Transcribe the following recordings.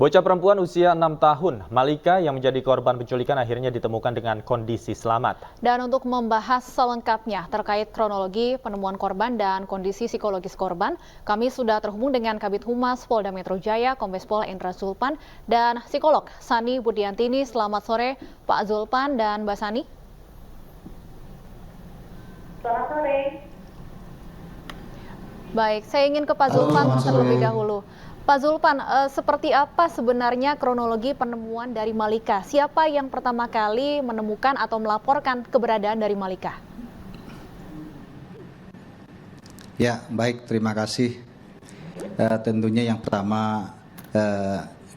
Bocah perempuan usia 6 tahun, Malika, yang menjadi korban penculikan akhirnya ditemukan dengan kondisi selamat. Dan untuk membahas selengkapnya terkait kronologi penemuan korban dan kondisi psikologis korban, kami sudah terhubung dengan Kabid Humas Polda Metro Jaya, Kombes Pol Indra Zulpan, dan psikolog Sani Budiantini. Selamat sore Pak Zulpan dan Mbak Sani. Selamat sore. Baik, saya ingin ke Pak Zulpan terlebih dahulu. Pak Zulpan, seperti apa sebenarnya kronologi penemuan dari Malika? Siapa yang pertama kali menemukan atau melaporkan keberadaan dari Malika? Ya, baik, terima kasih. Tentunya yang pertama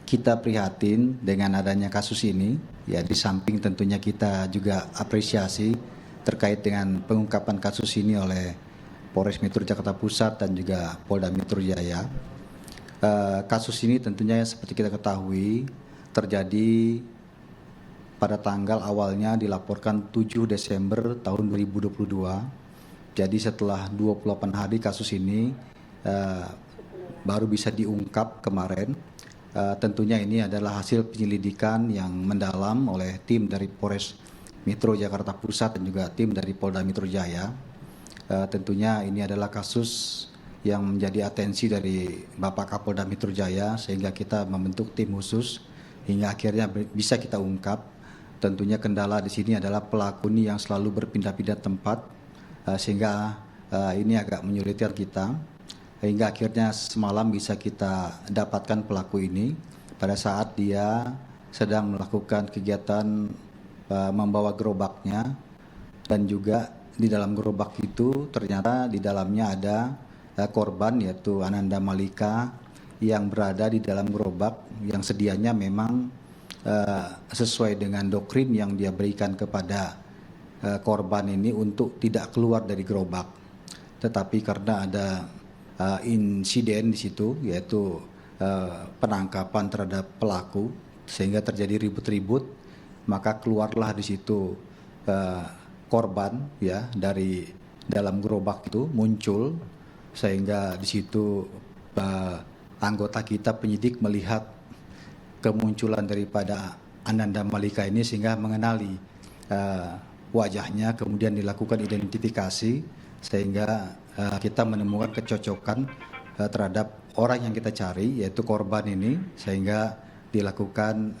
kita prihatin dengan adanya kasus ini. Ya, di samping tentunya kita juga apresiasi terkait dengan pengungkapan kasus ini oleh Polres Metro Jakarta Pusat dan juga Polda Metro Jaya. Kasus ini tentunya seperti kita ketahui terjadi pada tanggal awalnya dilaporkan 7 Desember tahun 2022. Jadi setelah 28 hari kasus ini baru bisa diungkap kemarin. Tentunya ini adalah hasil penyelidikan yang mendalam oleh tim dari Polres Metro Jakarta Pusat dan juga tim dari Polda Metro Jaya. Tentunya ini adalah kasus yang menjadi atensi dari Bapak Kapolda Metro Jaya, sehingga kita membentuk tim khusus hingga akhirnya bisa kita ungkap. Tentunya kendala di sini adalah pelaku ini yang selalu berpindah-pindah tempat, sehingga ini agak menyulitkan kita. Hingga akhirnya semalam bisa kita dapatkan pelaku ini pada saat dia sedang melakukan kegiatan membawa gerobaknya, dan juga di dalam gerobak itu ternyata di dalamnya ada korban, yaitu Ananda Malika, yang berada di dalam gerobak yang sedianya memang sesuai dengan doktrin yang dia berikan kepada korban ini untuk tidak keluar dari gerobak. Tetapi karena ada insiden di situ, yaitu penangkapan terhadap pelaku, sehingga terjadi ribut-ribut, maka keluarlah di situ korban ya dari dalam gerobak itu muncul, sehingga di situ anggota kita penyidik melihat kemunculan daripada Ananda Malika ini sehingga mengenali wajahnya, kemudian dilakukan identifikasi sehingga kita menemukan kecocokan terhadap orang yang kita cari, yaitu korban ini, sehingga dilakukan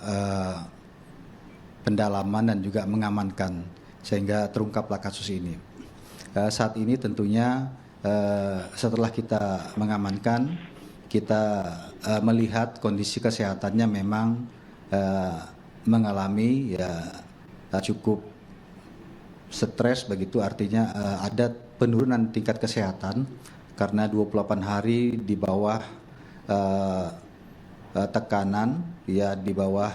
pendalaman dan juga mengamankan sehingga terungkaplah kasus ini. Saat ini tentunya setelah kita mengamankan, kita melihat kondisi kesehatannya memang mengalami cukup stres, begitu artinya ada penurunan tingkat kesehatan karena 28 hari di bawah tekanan, ya di bawah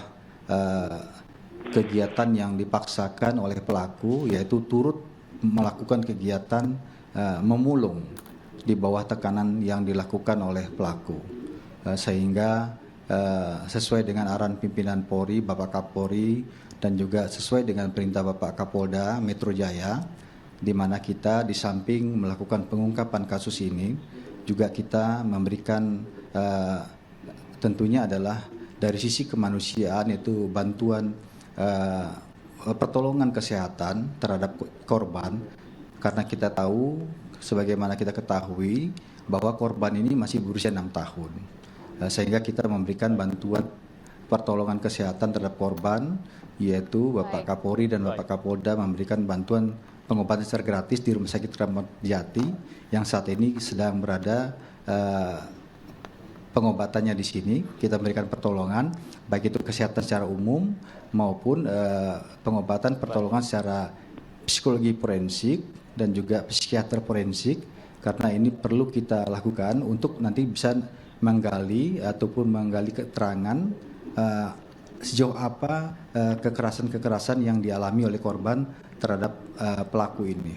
kegiatan yang dipaksakan oleh pelaku, yaitu turut melakukan kegiatan memulung di bawah tekanan yang dilakukan oleh pelaku, sehingga sesuai dengan arahan pimpinan Polri, Bapak Kapolri, dan juga sesuai dengan perintah Bapak Kapolda Metro Jaya, di mana kita di samping melakukan pengungkapan kasus ini, juga kita memberikan tentunya adalah dari sisi kemanusiaan, yaitu bantuan pertolongan kesehatan terhadap korban, karena kita tahu, sebagaimana kita ketahui, bahwa korban ini masih berusia 6 tahun. Sehingga kita memberikan bantuan pertolongan kesehatan terhadap korban, yaitu Bapak Kapolri dan Bapak Kapolda memberikan bantuan pengobatan secara gratis di Rumah Sakit Kramat Jati yang saat ini sedang berada pengobatannya di sini. Kita memberikan pertolongan, baik itu kesehatan secara umum maupun pengobatan pertolongan secara psikologi forensik dan juga psikiater forensik, karena ini perlu kita lakukan untuk nanti bisa menggali ataupun menggali keterangan sejauh apa kekerasan-kekerasan yang dialami oleh korban terhadap pelaku ini.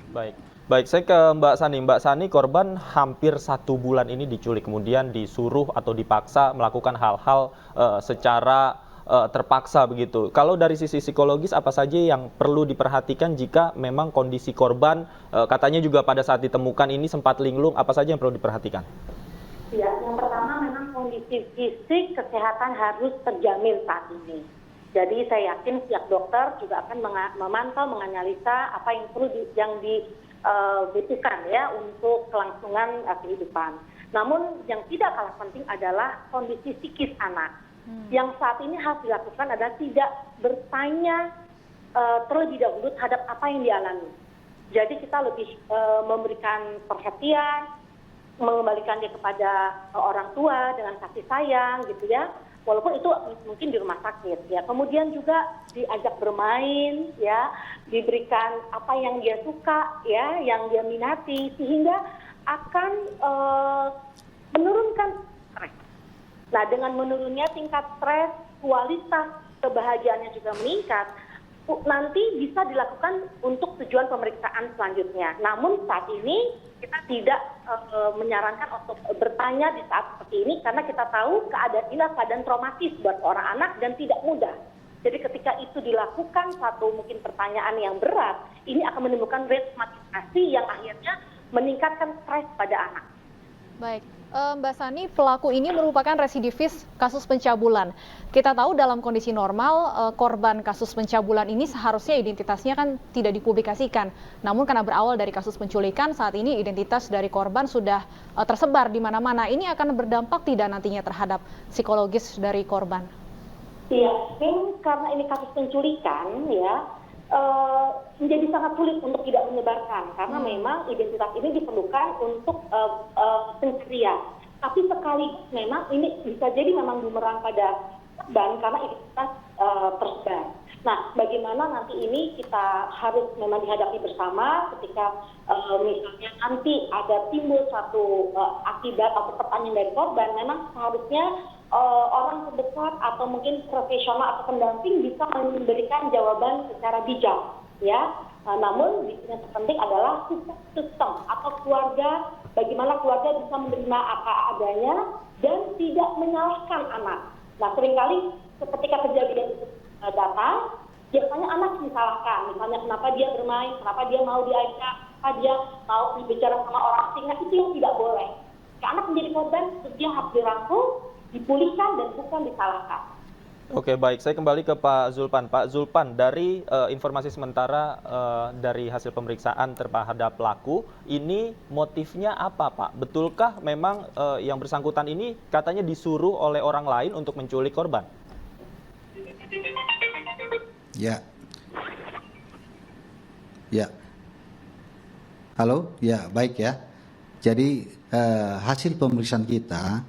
Baik, saya ke Mbak Sani. Mbak Sani, korban hampir 1 bulan ini diculik, kemudian disuruh atau dipaksa melakukan hal-hal secara terpaksa begitu. Kalau dari sisi psikologis, apa saja yang perlu diperhatikan jika memang kondisi korban katanya juga pada saat ditemukan ini sempat linglung, apa saja yang perlu diperhatikan? Ya, yang pertama memang kondisi kondisi fisik kesehatan harus terjamin saat ini. Jadi saya yakin pihak dokter juga akan memantau, menganalisa apa yang perlu dibutuhkan ya untuk kelangsungan kehidupan. Namun yang tidak kalah penting adalah kondisi psikis anak. Yang saat ini harus dilakukan adalah tidak bertanya terlebih dahulu terhadap apa yang dialami. Jadi kita lebih memberikan perhatian, mengembalikan dia kepada orang tua dengan kasih sayang gitu ya. Walaupun itu mungkin di rumah sakit ya. Kemudian juga diajak bermain ya, diberikan apa yang dia suka ya, yang dia minati sehingga akan menurunkan stres. Nah, dengan menurunnya tingkat stres, kualitas kebahagiaannya juga meningkat. Nanti bisa dilakukan untuk tujuan pemeriksaan selanjutnya. Namun saat ini kita tidak menyarankan untuk bertanya di saat seperti ini karena kita tahu keadaan ini keadaan traumatis buat seorang anak dan tidak mudah. Jadi ketika itu dilakukan satu mungkin pertanyaan yang berat, ini akan menimbulkan retraumatisasi yang akhirnya meningkatkan stres pada anak. Baik, Mbak Sani, pelaku ini merupakan residivis kasus pencabulan. Kita tahu dalam kondisi normal, korban kasus pencabulan ini seharusnya identitasnya kan tidak dipublikasikan. Namun karena berawal dari kasus penculikan, saat ini identitas dari korban sudah tersebar di mana-mana. Ini akan berdampak tidak nantinya terhadap psikologis dari korban? Iya, karena ini kasus penculikan ya, menjadi sangat sulit untuk tidak menyebarkan karena memang identitas ini diperlukan untuk pencarian. Tapi sekali memang ini bisa jadi memang bumerang pada korban karena identitas tersebar. Nah, bagaimana nanti ini kita harus memang dihadapi bersama ketika misalnya nanti ada timbul satu akibat atau pertanyaan dari korban, memang seharusnya orang terdekat atau mungkin profesional atau pendamping bisa memberikan jawaban secara bijak, ya. Namun yang terpenting adalah sistem atau keluarga, bagaimana keluarga bisa menerima apa adanya dan tidak menyalahkan anak. Nah, seringkali ketika kejadian itu datang, biasanya anak disalahkan. Misalnya kenapa dia bermain, kenapa dia mau diajak, kenapa dia mau bicara sama orang asing. Nah, itu yang tidak boleh. Jika anak menjadi korban, dia harus dirangkul, dipulihkan dan bukan disalahkan. Oke, baik. Saya kembali ke Pak Zulpan. Pak Zulpan, dari informasi sementara dari hasil pemeriksaan terhadap pelaku, ini motifnya apa, Pak? Betulkah memang yang bersangkutan ini katanya disuruh oleh orang lain untuk menculik korban? Ya. Ya. Halo? Ya, baik ya. Jadi hasil pemeriksaan kita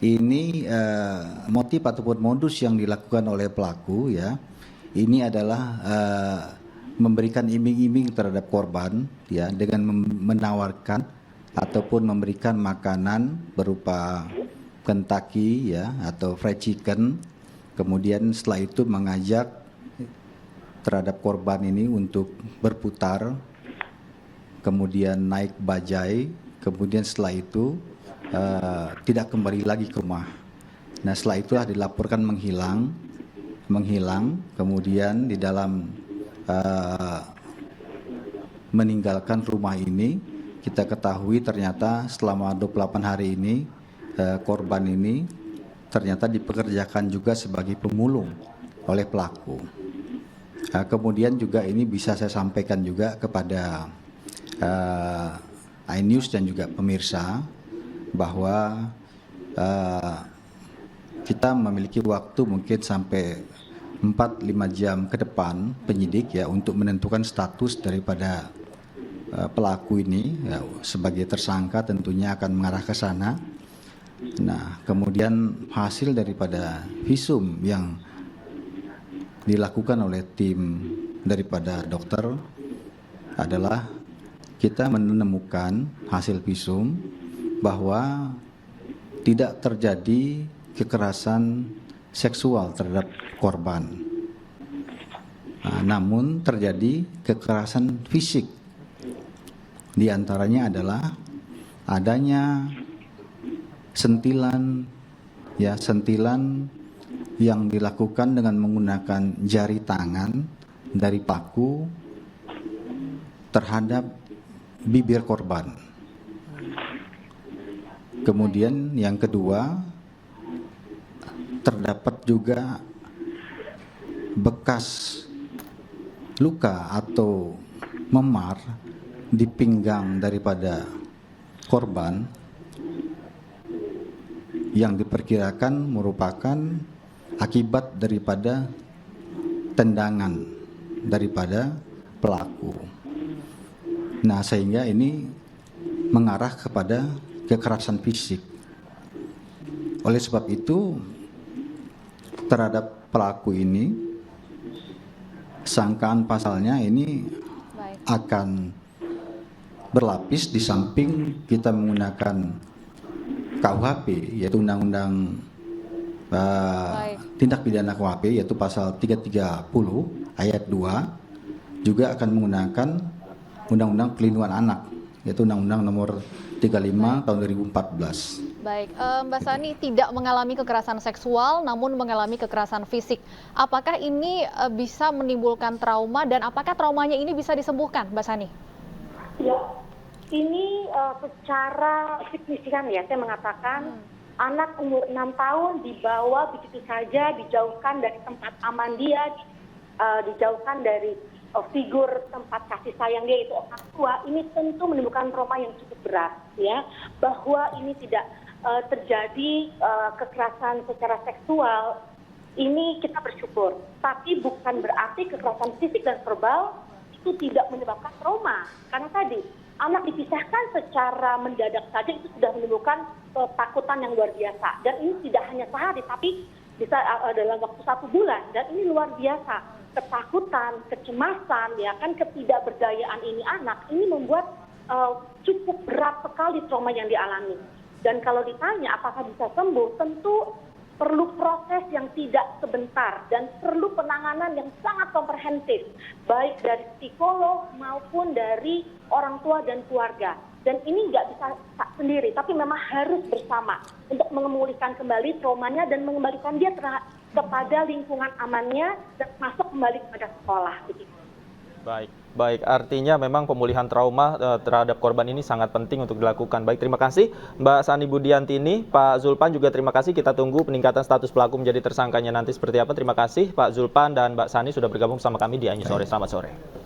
ini motif ataupun modus yang dilakukan oleh pelaku ya, ini adalah memberikan iming-iming terhadap korban ya dengan menawarkan ataupun memberikan makanan berupa Kentucky ya atau fried chicken, kemudian setelah itu mengajak terhadap korban ini untuk berputar, kemudian naik bajai, kemudian setelah itu tidak kembali lagi ke rumah. Nah, setelah itulah dilaporkan menghilang, kemudian di dalam meninggalkan rumah ini, kita ketahui ternyata selama 28 hari ini korban ini ternyata dipekerjakan juga sebagai pemulung oleh pelaku. Kemudian juga ini bisa saya sampaikan juga kepada iNews dan juga pemirsa bahwa kita memiliki waktu mungkin sampai 4-5 jam ke depan penyidik ya untuk menentukan status daripada pelaku ini ya, sebagai tersangka tentunya akan mengarah ke sana. Nah, kemudian hasil daripada visum yang dilakukan oleh tim daripada dokter adalah kita menemukan hasil visum bahwa tidak terjadi kekerasan seksual terhadap korban. Nah, namun terjadi kekerasan fisik. Di antaranya adalah adanya sentilan yang dilakukan dengan menggunakan jari tangan dari pelaku terhadap bibir korban. Kemudian yang kedua terdapat juga bekas luka atau memar di pinggang daripada korban yang diperkirakan merupakan akibat daripada tendangan daripada pelaku. Nah, sehingga ini mengarah kepada kekerasan fisik. Oleh sebab itu, terhadap pelaku ini, sangkaan pasalnya ini akan berlapis. Di samping kita menggunakan KUHP, yaitu Undang-Undang Tindak Pidana KUHP, yaitu pasal 330 ayat 2, juga akan menggunakan Undang-Undang Perlindungan Anak, yaitu Undang-Undang nomor 35 tahun 2014. Baik, Mbak Sani tidak mengalami kekerasan seksual namun mengalami kekerasan fisik. Apakah ini bisa menimbulkan trauma dan apakah traumanya ini bisa disembuhkan, Mbak Sani? Ya, ini secara signifikan ya, saya mengatakan anak umur 6 tahun dibawa begitu saja, dijauhkan dari tempat aman dia, dijauhkan dari figur tempat kasih sayang dia, itu orang tua. Ini tentu menimbulkan trauma yang cukup berat, ya, bahwa ini tidak terjadi kekerasan secara seksual. Ini kita bersyukur, tapi bukan berarti kekerasan fisik dan verbal itu tidak menyebabkan trauma. Karena tadi anak dipisahkan secara mendadak saja itu sudah menimbulkan ketakutan yang luar biasa. Dan ini tidak hanya sehari, tapi bisa dalam waktu 1 bulan. Dan ini luar biasa. Ketakutan, kecemasan, ya kan, ketidakberdayaan ini anak, ini membuat cukup berat sekali trauma yang dialami. Dan kalau ditanya apakah bisa sembuh, tentu perlu proses yang tidak sebentar dan perlu penanganan yang sangat komprehensif, baik dari psikolog maupun dari orang tua dan keluarga. Dan ini nggak bisa sendiri, tapi memang harus bersama untuk memulihkan kembali traumanya dan mengembalikan dia kepada lingkungan amannya dan masuk kembali kepada sekolah. Begitu. Baik. Artinya memang pemulihan trauma terhadap korban ini sangat penting untuk dilakukan. Baik, terima kasih Mbak Sani Budiantini, Pak Zulpan juga terima kasih. Kita tunggu peningkatan status pelaku menjadi tersangkanya nanti seperti apa. Terima kasih Pak Zulpan dan Mbak Sani sudah bergabung bersama kami di Anju Sore. Selamat sore.